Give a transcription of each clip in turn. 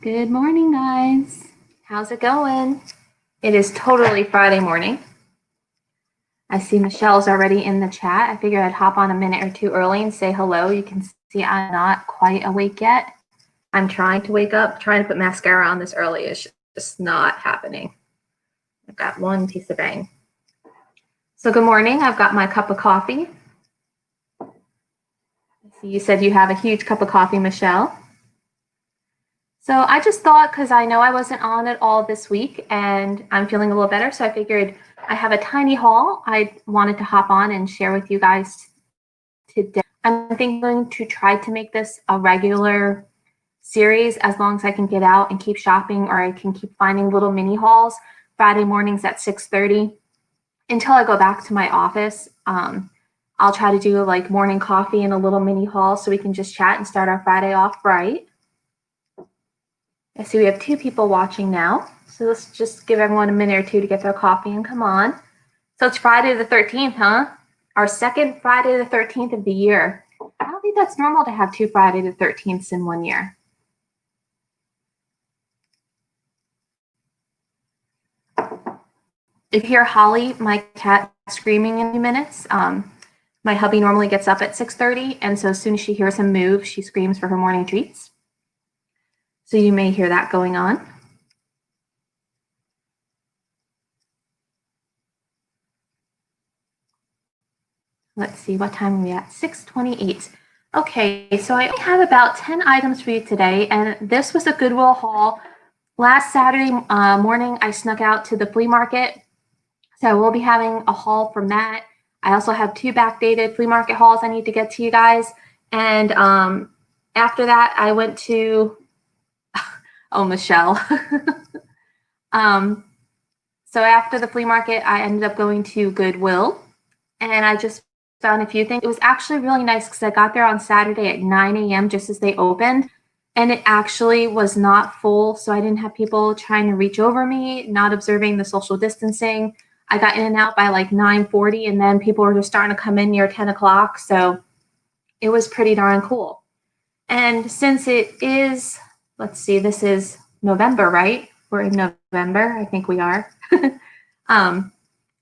Good morning, guys. How's it going? It is totally Friday morning. I see Michelle's already in the chat. I figured I'd hop on a minute or two early and say hello. You can see I'm not quite awake yet. I'm trying to wake up. Trying to put mascara on this early is just not happening. I've got one piece of bang. So good morning. I've got my cup of coffee. So you said you have a huge cup of coffee, Michelle. So I just thought, because I know I wasn't on at all this week and I'm feeling a little better, so I figured I have a tiny haul I wanted to hop on and share with you guys today. I'm thinking to try to make this a regular series as long as I can get out and keep shopping, or I can keep finding little mini hauls Friday mornings at 6:30 until I go back to my office. I'll try to do like morning coffee and a little mini haul so we can just chat and start our Friday off right. I see we have 2 people watching now, so let's just give everyone a minute or two to get their coffee and come on. So it's Friday the 13th, huh? Our second Friday the 13th of the year. I don't think that's normal to have 2 Friday the 13ths in one year. If you hear Holly, my cat, screaming in a few minutes, my hubby normally gets up at 6:30, and so as soon as she hears him move, she screams for her morning treats. So you may hear that going on. Let's see, what time are we at? 6:28. Okay, so I only have about 10 items for you today, and this was a Goodwill haul. Last Saturday morning, I snuck out to the flea market, so I will be having a haul from that. I also have 2 backdated flea market hauls I need to get to you guys, and after that, I went to, oh, Michelle. So after the flea market, I ended up going to Goodwill, and I just found a few things. It was actually really nice because I got there on Saturday at 9 a.m. just as they opened, and it actually was not full, so I didn't have people trying to reach over me, not observing the social distancing. I got in and out by like 9:40, and then people were just starting to come in near 10 o'clock, so it was pretty darn cool. And since it is, let's see, this is November, right? We're in November, I think we are.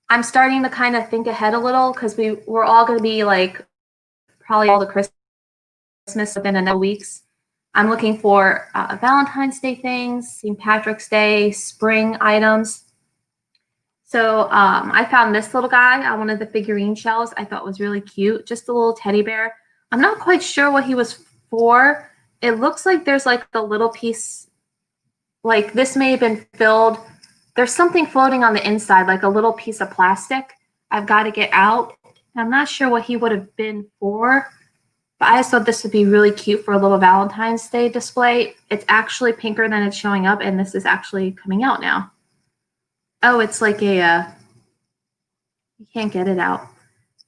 I'm starting to kind of think ahead a little because we're all going to be like probably all the Christmas within a couple weeks. I'm looking for Valentine's Day things, St. Patrick's Day, spring items. So I found this little guy on one of the figurine shelves. I thought was really cute, just a little teddy bear. I'm not quite sure what he was for. It looks like there's like the little piece, like this may have been filled. There's something floating on the inside, like a little piece of plastic. I've got to get out. I'm not sure what he would have been for, but I just thought this would be really cute for a little Valentine's Day display. It's actually pinker than it's showing up, and this is actually coming out now. Oh, it's like a, you can't get it out.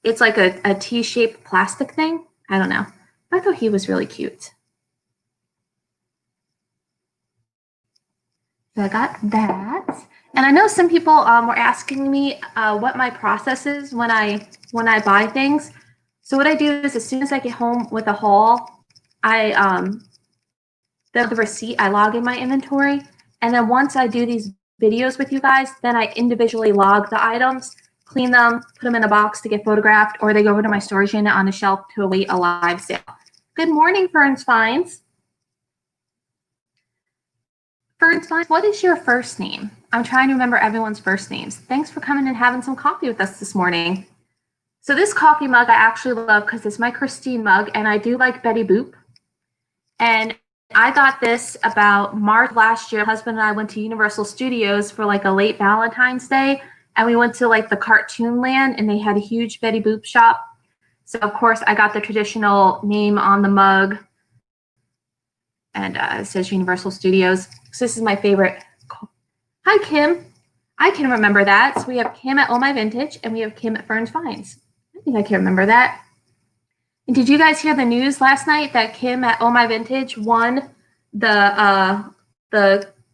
It's like a T-shaped plastic thing. I don't know. I thought he was really cute. So I got that. And I know some people were asking me what my process is when I buy things. So what I do is as soon as I get home with a haul, the receipt, I log in my inventory. And then once I do these videos with you guys, then I individually log the items, clean them, put them in a box to get photographed, or they go over to my storage unit on the shelf to await a live sale. Good morning, Ferns Finds. Ferns Finds, what is your first name? I'm trying to remember everyone's first names. Thanks for coming and having some coffee with us this morning. So this coffee mug I actually love because it's my Christine mug, and I do like Betty Boop. And I got this about March last year. My husband and I went to Universal Studios for like a late Valentine's Day, and we went to like the cartoon land, and they had a huge Betty Boop shop. So of course I got the traditional name on the mug, and it says Universal Studios. So this is my favorite. Hi, Kim. I can remember that. So we have Kim at Oh My Vintage, and we have Kim at Ferns Finds. I think I can remember that. And did you guys hear the news last night that Kim at Oh My Vintage won the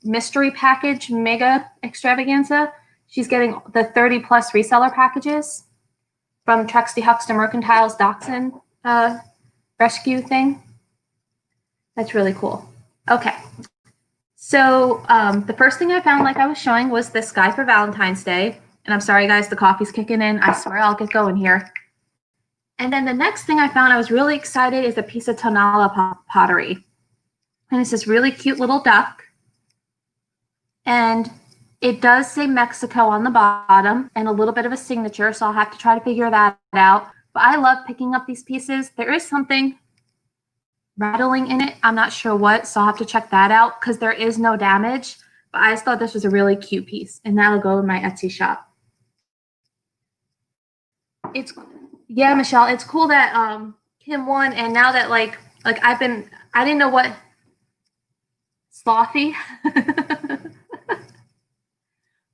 mystery package mega extravaganza? She's getting the 30+ reseller packages from Trexty Huxton Mercantile's Dachshund rescue thing. That's really cool. Okay. So the first thing I found, like I was showing, was this guy for Valentine's Day. And I'm sorry, guys, the coffee's kicking in. I swear I'll get going here. And then the next thing I found, I was really excited, is a piece of Tonala pottery. And it's this really cute little duck. And it does say Mexico on the bottom and a little bit of a signature, so I'll have to try to figure that out. But I love picking up these pieces. There is something rattling in it. I'm not sure what, so I'll have to check that out because there is no damage. But I just thought this was a really cute piece, and that'll go in my Etsy shop. Yeah, Michelle, it's cool that Kim won, and now that like I didn't know what slothy.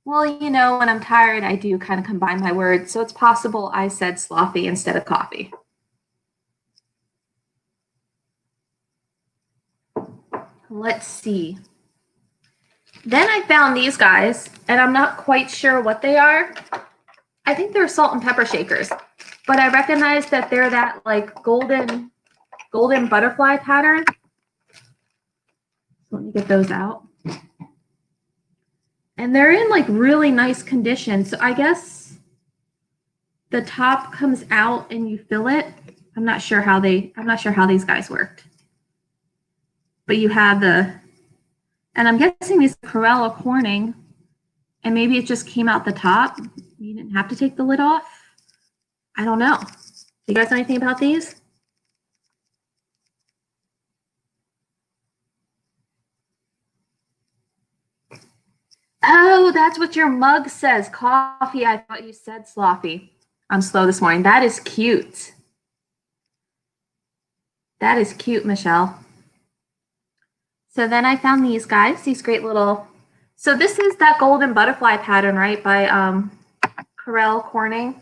Well, you know, when I'm tired, I do kind of combine my words, so it's possible I said slothy instead of coffee. Let's see. Then I found these guys, and I'm not quite sure what they are. I think they're salt and pepper shakers, but I recognize that they're that like golden butterfly pattern. So let me get those out. And they're in like really nice condition. So I guess the top comes out and you fill it. I'm not sure how these guys worked. But you have and I'm guessing these Corella or Corning, and maybe it just came out the top. You didn't have to take the lid off. I don't know. Do you guys know anything about these? Oh, that's what your mug says. Coffee. I thought you said sloppy. I'm slow this morning. That is cute. That is cute, Michelle. So then I found these guys, these great little, so this is that golden butterfly pattern, right, by Corella Corning.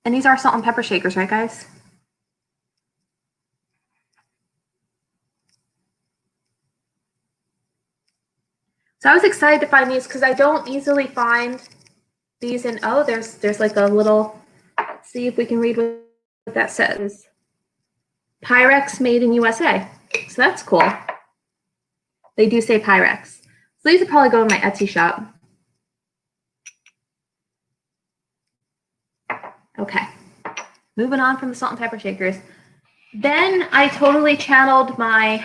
And these are salt and pepper shakers, right, guys? So I was excited to find these because I don't easily find these in, oh, there's like a little, let's see if we can read what that says. Pyrex made in USA. So that's cool. They do say Pyrex. So these would probably go in my Etsy shop. Okay. Moving on from the salt and pepper shakers. Then I totally channeled I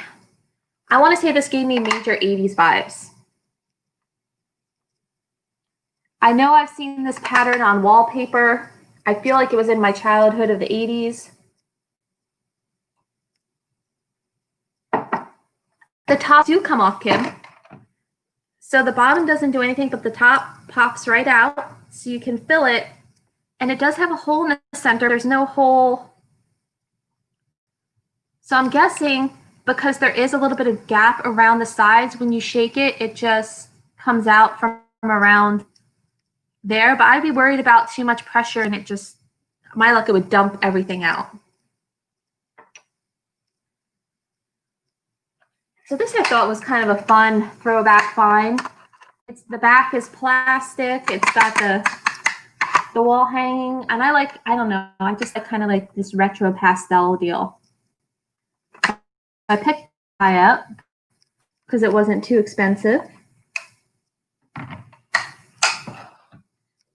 want to say this gave me major 80s vibes. I know I've seen this pattern on wallpaper. I feel like it was in my childhood of the 80s. The tops do come off, Kim. So the bottom doesn't do anything, but the top pops right out, so you can fill it. And it does have a hole in the center. There's no hole. So I'm guessing because there is a little bit of gap around the sides, when you shake it, it just comes out from around there. But I'd be worried about too much pressure and it just, my luck, it would dump everything out. So this I thought was kind of a fun throwback find. The back is plastic. It's got the wall hanging, and I don't know, I just kind of like this retro pastel deal. I picked it up because it wasn't too expensive.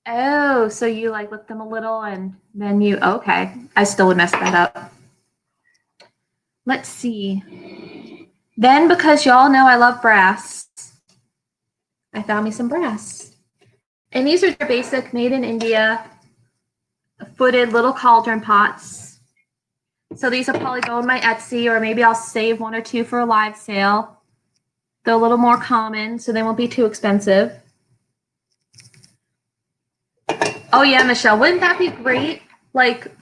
Oh, so you like lift them a little and then you, okay. I still would mess that up. Let's see. Then, because y'all know I love brass, I found me some brass. And these are basic, made in India, footed little cauldron pots. So these will probably go in my Etsy, or maybe I'll save one or two for a live sale. They're a little more common, so they won't be too expensive. Oh yeah, Michelle, wouldn't that be great? Like,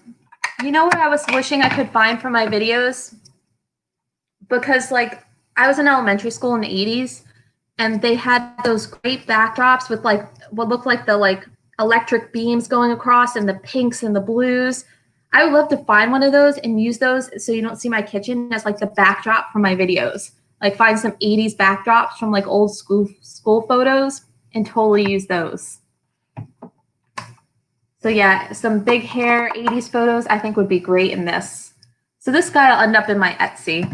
you know what I was wishing I could find for my videos? Because like, I was in elementary school in the 80s, and they had those great backdrops with like what looked like the like electric beams going across, and the pinks and the blues. I would love to find one of those and use those so you don't see my kitchen as like the backdrop for my videos. Like find some 80s backdrops from like old school photos and totally use those. So yeah, some big hair 80s photos I think would be great in this. So this guy will end up in my Etsy.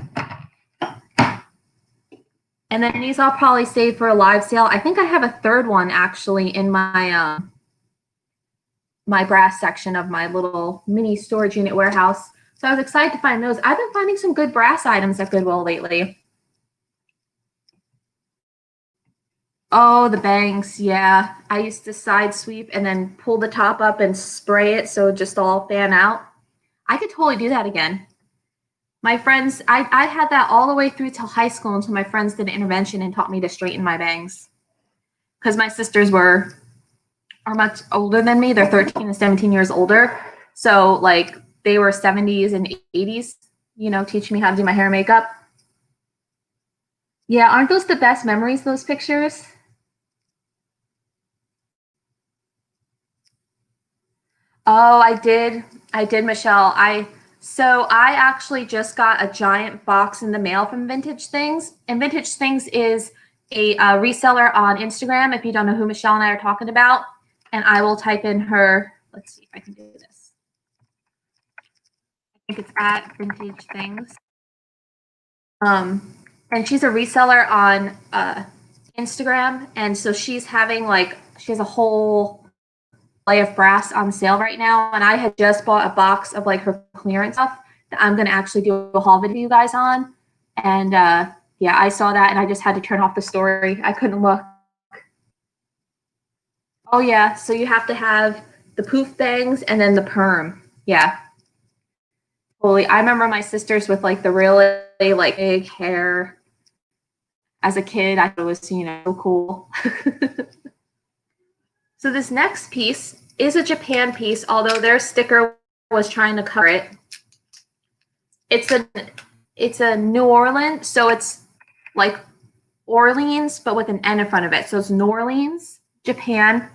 And then these I'll probably save for a live sale. I think I have a third one actually in my my brass section of my little mini storage unit warehouse. So I was excited to find those. I've been finding some good brass items at Goodwill lately. Oh, the bangs. Yeah. I used to side sweep and then pull the top up and spray it so it just all fan out. I could totally do that again. My friends, I had that all the way through till high school until my friends did an intervention and taught me to straighten my bangs. Because my sisters are much older than me. They're 13 and 17 years older. So like they were 70s and 80s, you know, teaching me how to do my hair and makeup. Yeah, aren't those the best memories, those pictures? Oh, I did. I did, Michelle. I actually just got a giant box in the mail from Vintage Things, and Vintage Things is a reseller on Instagram. If you don't know who Michelle and I are talking about, and I will type in her. Let's see if I can do this. I think it's at Vintage Things. And she's a reseller on Instagram, and so she's having like she has a whole lay of brass on sale right now, and I had just bought a box of like her clearance stuff that I'm gonna actually do a haul video you guys on. And yeah, I saw that and I just had to turn off the story. I couldn't look. Oh yeah, so you have to have the poof bangs and then the perm. Yeah, totally. I remember my sisters with like the really like big hair. As a kid, I thought it was, you know, so cool. So this next piece is a Japan piece, although their sticker was trying to cover it. It's a New Orleans, so it's like Orleans, but with an N in front of it. So it's New Orleans, Japan,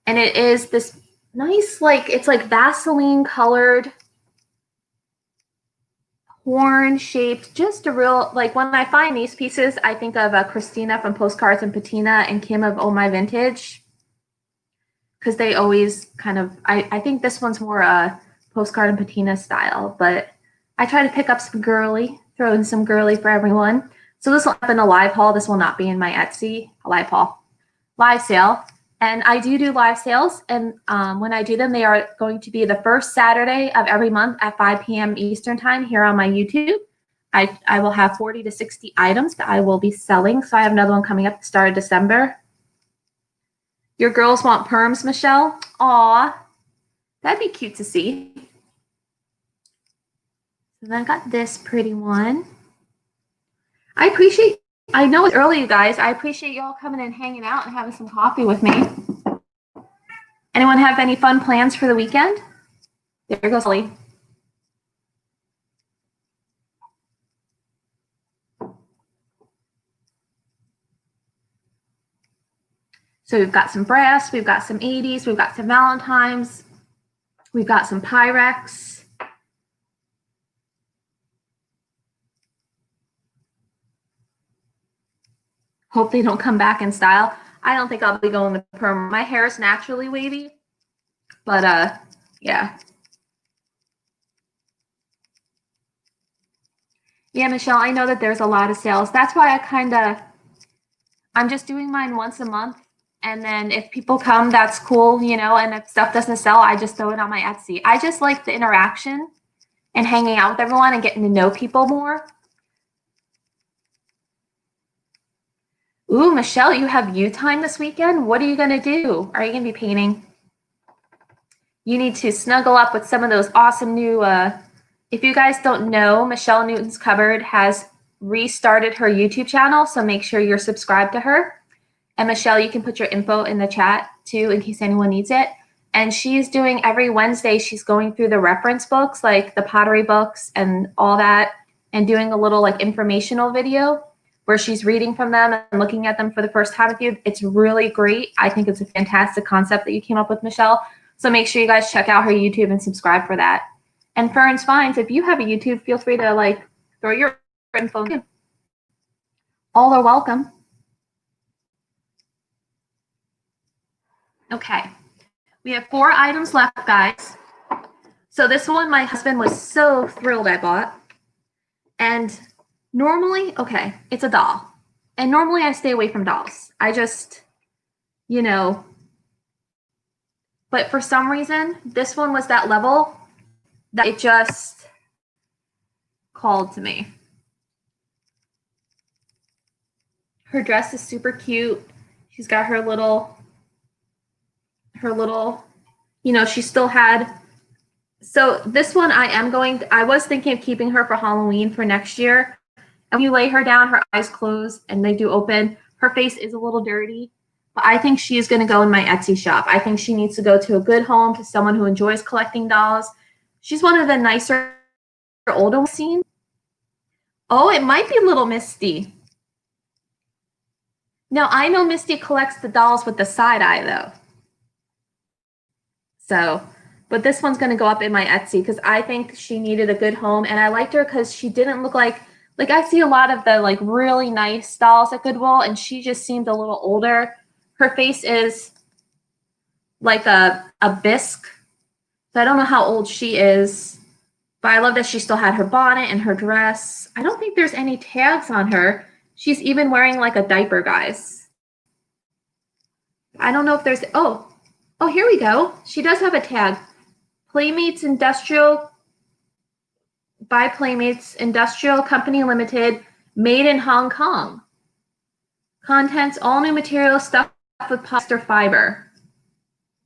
and it is this nice, like it's like Vaseline colored, horn shaped, just a real like when I find these pieces, I think of Christina from Postcards and Patina and Kim of Oh My Vintage. Because they always kind of I think this one's more a postcard and patina style, but I try to pick up some girly, throw in some girly for everyone. So this will have been a live haul. This will not be in my Etsy live haul, live sale. And I do live sales, and when I do them, they are going to be the first Saturday of every month at 5 p.m. Eastern time here on my YouTube. I will have 40 to 60 items that I will be selling. So I have another one coming up at the start of December. Your girls want perms, Michelle? Aw, that'd be cute to see. So then I got this pretty one. I know it's early, you guys. I appreciate y'all coming and hanging out and having some coffee with me. Anyone have any fun plans for the weekend? There goes Lee. So we've got some brass, we've got some 80s, we've got some Valentines, we've got some Pyrex. Hope they don't come back in style. I don't think I'll be going with perm. My hair is naturally wavy, but yeah. Yeah, Michelle, I know that there's a lot of sales. That's why I'm just doing mine once a month. And then if people come, that's cool, you know, and if stuff doesn't sell, I just throw it on my Etsy. I just like the interaction and hanging out with everyone and getting to know people more. Ooh, Michelle, you have you time this weekend? What are you going to do? Are you going to be painting? You need to snuggle up with some of those awesome new, if you guys don't know, Michelle Newton's Cupboard has restarted her YouTube channel, so make sure you're subscribed to her. And Michelle, you can put your info in the chat too in case anyone needs it. And she's doing every Wednesday, she's going through the reference books, like the pottery books and all that, and doing a little like informational video where she's reading from them and looking at them for the first time with you. It's really great. I think it's a fantastic concept that you came up with, Michelle. So make sure you guys check out her YouTube and subscribe for that. And Fern's Finds, if you have a YouTube, feel free to like throw your info in. All are welcome. Okay, we have 4 items left, guys. So this one, my husband was so thrilled I bought. And normally, okay, it's a doll. And normally I stay away from dolls. I just, you know, but for some reason, this one was that level that it just called to me. Her dress is super cute. She's got her little, you know, she still had. So this one I was thinking of keeping her for Halloween for next year. And when you lay her down, her eyes close and they do open. Her face is a little dirty, but I think she is going to go in my Etsy shop. I think she needs to go to a good home, to someone who enjoys collecting dolls. She's one of the nicer older ones I've seen. Oh, it might be Little Misty. Now, I know Misty collects the dolls with the side eye, though. So, but this one's going to go up in my Etsy because I think she needed a good home. And I liked her because she didn't look like I see a lot of the like really nice dolls at Goodwill, and she just seemed a little older. Her face is like a bisque. So I don't know how old she is, but I love that she still had her bonnet and her dress. I don't think there's any tags on her. She's even wearing like a diaper, guys. I don't know if there's, oh, here we go. She does have a tag. Playmates Industrial, by Playmates Industrial Company Limited, made in Hong Kong. Contents, all new material stuffed with polyester fiber.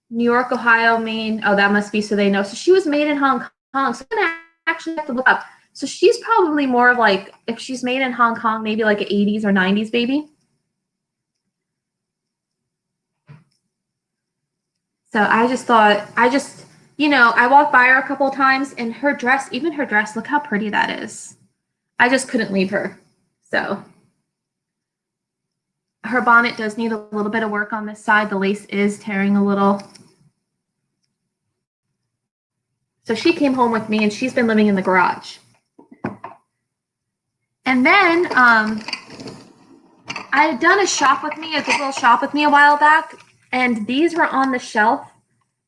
New York, Ohio, Maine. Oh, that must be so they know. So she was made in Hong Kong. So I'm going to actually have to look up. So she's probably more of like, if she's made in Hong Kong, maybe like an 80s or 90s baby. So I just thought, you know, I walked by her a couple of times and her dress, even her dress, look how pretty that is. I just couldn't leave her. So her bonnet does need a little bit of work on this side. The lace is tearing a little. So she came home with me and she's been living in the garage. And then I had done a Goodwill shop with me a while back, and these were on the shelf.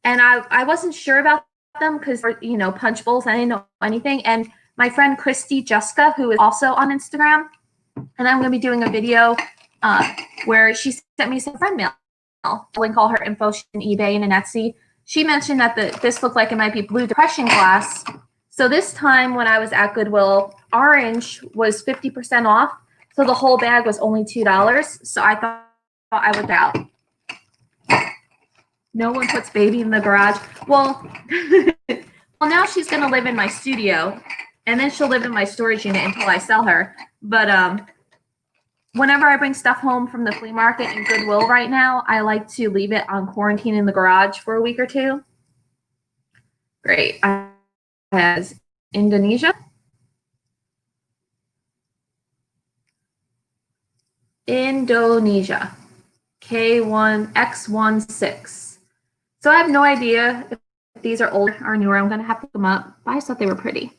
And I wasn't sure about them because, you know, punch bowls, I didn't know anything. And my friend Christy Juska, who is also on Instagram, and I'm going to be doing a video where she sent me some friend mail. I'll link all her info. She's on eBay and an Etsy. She mentioned that this looked like it might be blue depression glass. So this time when I was at Goodwill, orange was 50% off. So the whole bag was only $2. So I thought I would out. No one puts baby in the garage. Well, well, now she's going to live in my studio, and then she'll live in my storage unit until I sell her. But whenever I bring stuff home from the flea market and Goodwill right now, I like to leave it on quarantine in the garage for a week or two. Great. Has Indonesia. Indonesia. K1X16. So I have no idea if these are old or newer. I'm going to have to look them up, but I just thought they were pretty.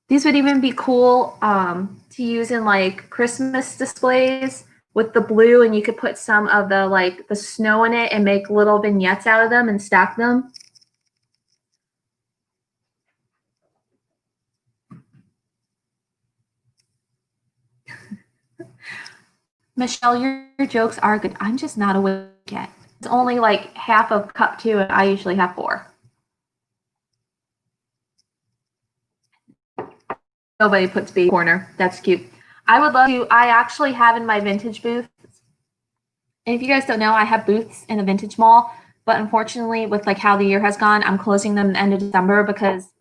These would even be cool to use in like Christmas displays with the blue, and you could put some of the snow in it and make little vignettes out of them and stack them. Michelle, your jokes are good. I'm just not awake yet. It's only like half of cup 2, and I usually have 4. Nobody puts baby corner. That's cute. I would love to. I actually have in my vintage booth. And if you guys don't know, I have booths in a vintage mall. But unfortunately, with like how the year has gone, I'm closing them at the end of December because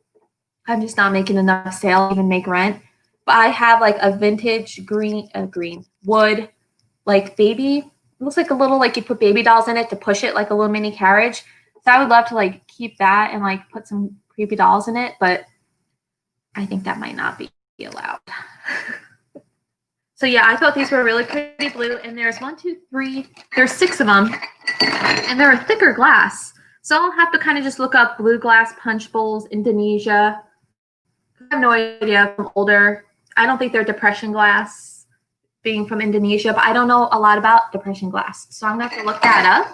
I'm just not making enough sale to even make rent. But I have like a vintage green wood, like baby. It looks like a little, like you put baby dolls in it to push it like a little mini carriage. So I would love to like keep that and like put some creepy dolls in it. But I think that might not be allowed. So yeah, I thought these were really pretty blue. And there's 1, 2, 3, there's 6 of them. And they're a thicker glass. So I'll have to kind of just look up blue glass punch bowls, Indonesia. I have no idea. I'm older. I don't think they're depression glass, being from Indonesia, but I don't know a lot about depression glass. So I'm going to have to look that up.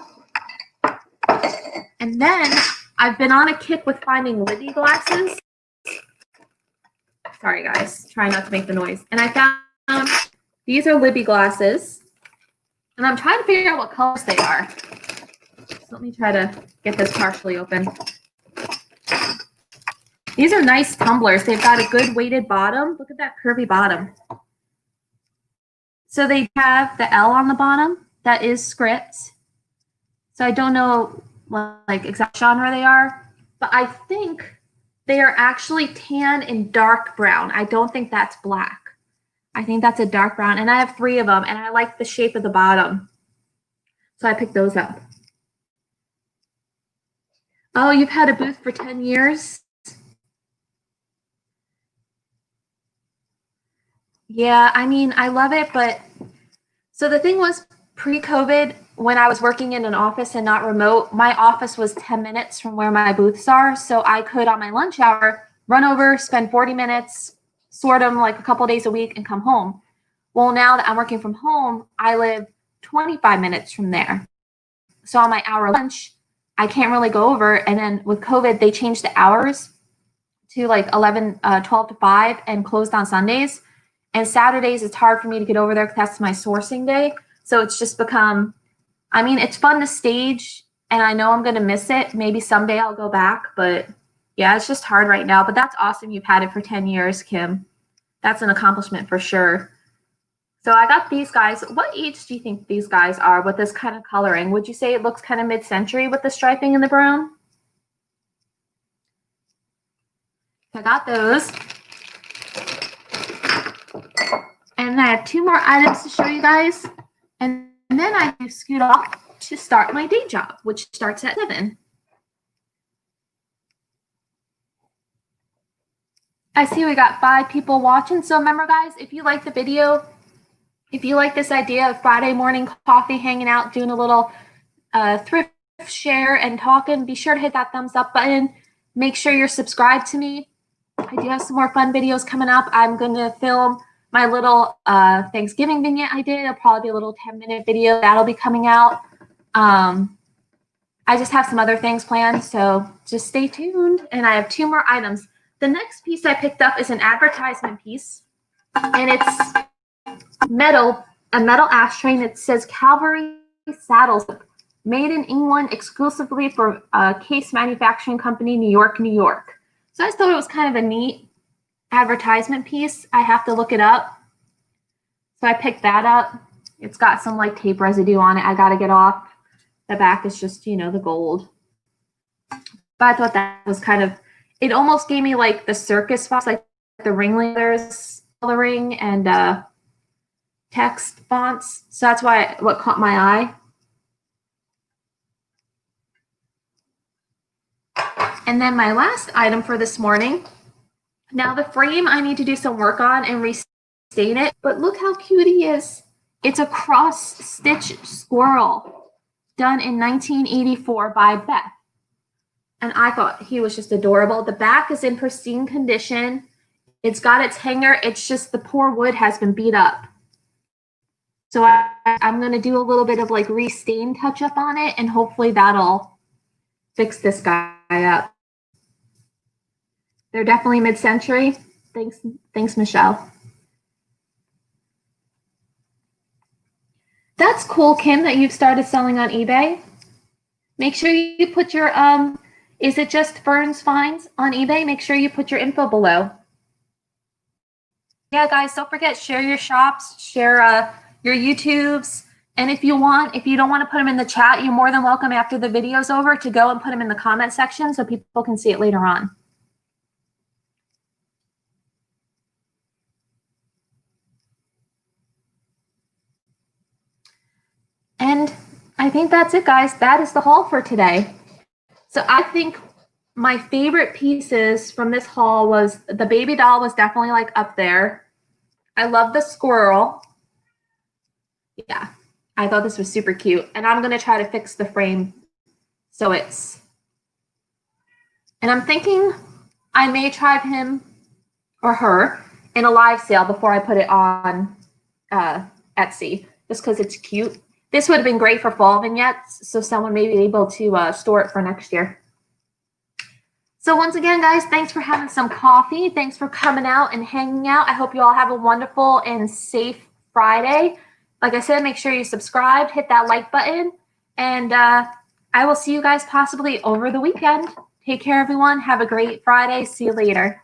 And then I've been on a kick with finding Liddy glasses. Sorry, guys. Try not to make the noise. And I found These are Libby glasses. And I'm trying to figure out what colors they are. So let me try to get this partially open. These are nice tumblers. They've got a good weighted bottom. Look at that curvy bottom. So they have the L on the bottom. That is script. So I don't know what like exact genre they are, but I think they are actually tan and dark brown. I don't think that's black. I think that's a dark brown. And I have 3 of them, and I like the shape of the bottom. So I picked those up. Oh, you've had a booth for 10 years? Yeah, I mean, I love it, but so the thing was pre-COVID, when I was working in an office and not remote, my office was 10 minutes from where my booths are. So I could, on my lunch hour, run over, spend 40 minutes, sort them like a couple days a week and come home. Well, now that I'm working from home, I live 25 minutes from there. So on my hour lunch, I can't really go over. And then with COVID, they changed the hours to like 12 to 5 and closed on Sundays. And Saturdays, it's hard for me to get over there because that's my sourcing day. So it's just become, I mean, it's fun to stage and I know I'm going to miss it. Maybe someday I'll go back, but yeah, it's just hard right now. But that's awesome. You've had it for 10 years, Kim. That's an accomplishment for sure. So I got these guys. What age do you think these guys are with this kind of coloring? Would you say it looks kind of mid-century with the striping and the brown? I got those. And I have 2 more items to show you guys. And then I scoot off to start my day job, which starts at 7. I see we got 5 people watching. So remember, guys, if you like the video, if you like this idea of Friday morning coffee, hanging out, doing a little thrift share and talking, be sure to hit that thumbs up button. Make sure you're subscribed to me. I do have some more fun videos coming up. I'm going to film my little Thanksgiving vignette I did. It'll probably be a little 10-minute video. That'll be coming out. I just have some other things planned, so just stay tuned. And I have 2 more items. The next piece I picked up is an advertisement piece, and it's a metal ashtray, and it says Calvary Saddles, made in England exclusively for Case Manufacturing Company, New York, New York. So I just thought it was kind of a neat advertisement piece. I have to look it up. So I picked that up. It's got some like tape residue on it I got to get off. The back is just, you know, the gold. But I thought that was kind of, it almost gave me like the circus fonts, like the ringleaders coloring and text fonts. So that's why what caught my eye. And then my last item for this morning. Now the frame I need to do some work on and restain it, but look how cute he is. It's a cross-stitch squirrel done in 1984 by Beth. And I thought he was just adorable. The back is in pristine condition. It's got its hanger. It's just the poor wood has been beat up. So I'm going to do a little bit of like restain touch up on it, and hopefully that'll fix this guy up. They're definitely mid-century. Thanks, Michelle. That's cool, Kim, that you've started selling on eBay. Make sure you put your, is it just Fern's Finds on eBay? Make sure you put your info below. Yeah, guys, don't forget, share your shops, share your YouTubes. And if you don't want to put them in the chat, you're more than welcome after the video's over to go and put them in the comment section so people can see it later on. And I think that's it, guys. That is the haul for today. So I think my favorite pieces from this haul was the baby doll was definitely like up there. I love the squirrel. Yeah, I thought this was super cute. And I'm going to try to fix the frame so it's... And I'm thinking I may try him or her in a live sale before I put it on Etsy, just because it's cute. This would have been great for fall vignettes, so someone may be able to store it for next year. So once again, guys, thanks for having some coffee. Thanks for coming out and hanging out. I hope you all have a wonderful and safe Friday. Like I said, make sure you subscribe, hit that like button, and I will see you guys possibly over the weekend. Take care, everyone. Have a great Friday. See you later.